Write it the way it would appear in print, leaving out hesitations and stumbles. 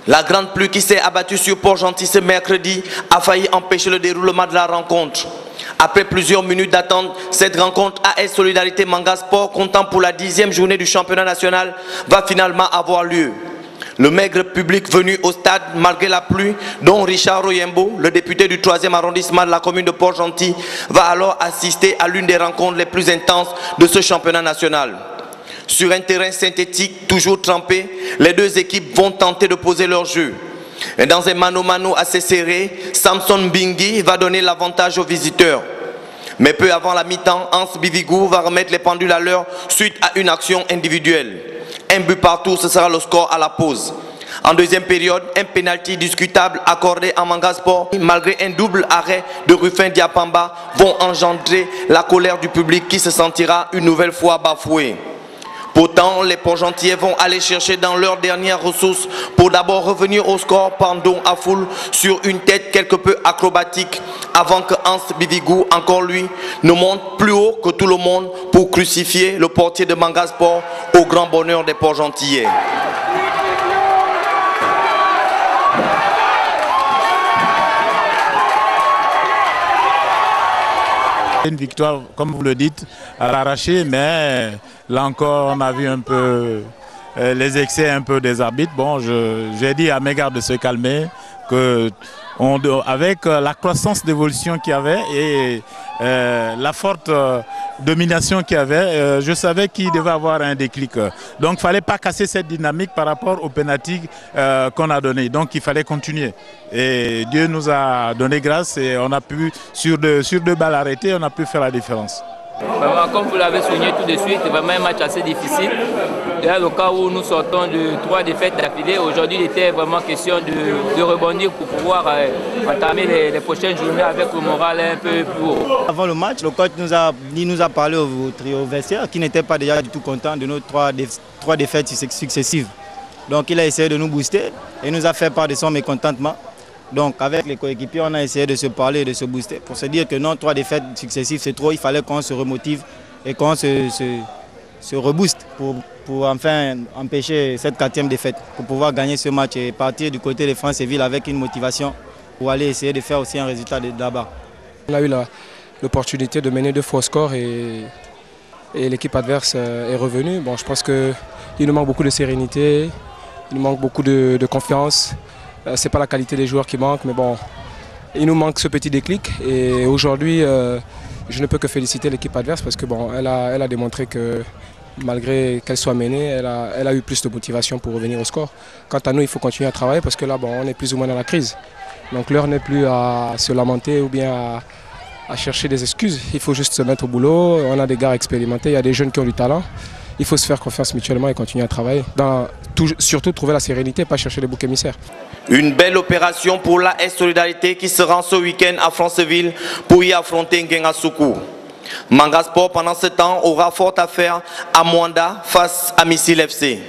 La grande pluie qui s'est abattue sur Port-Gentil ce mercredi a failli empêcher le déroulement de la rencontre. Après plusieurs minutes d'attente, cette rencontre AS Solidarité Manga Sport, comptant pour la 10e journée du championnat national, va finalement avoir lieu. Le maigre public venu au stade malgré la pluie, dont Richard Royembo, le député du 3e arrondissement de la commune de Port-Gentil, va alors assister à l'une des rencontres les plus intenses de ce championnat national. Sur un terrain synthétique toujours trempé, les deux équipes vont tenter de poser leur jeu. Et dans un mano-mano assez serré, Samson Bingui va donner l'avantage aux visiteurs. Mais peu avant la mi-temps, Hans Bivigou va remettre les pendules à l'heure suite à une action individuelle. Un but partout, ce sera le score à la pause. En deuxième période, un pénalty discutable accordé à Manga Sport, malgré un double arrêt de Rufin Diapamba, vont engendrer la colère du public qui se sentira une nouvelle fois bafoué. Pourtant, les Port-Gentillais vont aller chercher dans leurs dernières ressources pour d'abord revenir au score par don à foule sur une tête quelque peu acrobatique avant que Hans Bivigou, encore lui, ne monte plus haut que tout le monde pour crucifier le portier de Manga Sport au grand bonheur des Port-Gentillais. Une victoire, comme vous le dites, à l'arraché, mais là encore, on a vu un peu les excès un peu des arbitres. Bon, j'ai dit à mes gardes de se calmer, que avec la croissance d'évolution qu'il y avait et la forte domination qu'il y avait, je savais qu'il devait avoir un déclic. Donc il ne fallait pas casser cette dynamique par rapport au pénalty qu'on a donné. Donc il fallait continuer. Et Dieu nous a donné grâce et on a pu, sur deux balles arrêtées, on a pu faire la différence. Vraiment, comme vous l'avez souligné tout de suite, c'est vraiment un match assez difficile. Et là, le cas où nous sortons de 3 défaites d'affilée, aujourd'hui il était vraiment question de rebondir pour pouvoir entamer les prochaines journées avec le moral un peu plus haut. Avant le match, le coach nous a parlé au trio vestiaire qui n'était pas déjà du tout content de nos 3 défaites successives. Donc il a essayé de nous booster et nous a fait part de son mécontentement. Donc avec les coéquipiers, on a essayé de se parler et de se booster pour se dire que non, 3 défaites successives c'est trop, il fallait qu'on se remotive et qu'on se rebooste pour enfin empêcher cette 4e défaite, pour pouvoir gagner ce match et partir du côté de Franceville avec une motivation pour aller essayer de faire aussi un résultat de là-bas. On a eu l'opportunité de mener 2 fois au score et l'équipe adverse est revenue. Bon, je pense qu'il nous manque beaucoup de sérénité, il nous manque beaucoup de confiance. Ce n'est pas la qualité des joueurs qui manque, mais bon, il nous manque ce petit déclic. Et aujourd'hui, je ne peux que féliciter l'équipe adverse parce que bon, elle a démontré que malgré qu'elle soit menée, elle a eu plus de motivation pour revenir au score. Quant à nous, il faut continuer à travailler parce que là, bon, on est plus ou moins dans la crise. Donc l'heure n'est plus à se lamenter ou bien à chercher des excuses. Il faut juste se mettre au boulot. On a des gars expérimentés, il y a des jeunes qui ont du talent. Il faut se faire confiance mutuellement et continuer à travailler. Surtout trouver la sérénité, pas chercher les boucs émissaires. Une belle opération pour l'AS Solidarité qui se rend ce week-end à Franceville pour y affronter Nguenga Soukou. Manga Sport pendant ce temps aura fort à faire à Mwanda face à Missile FC.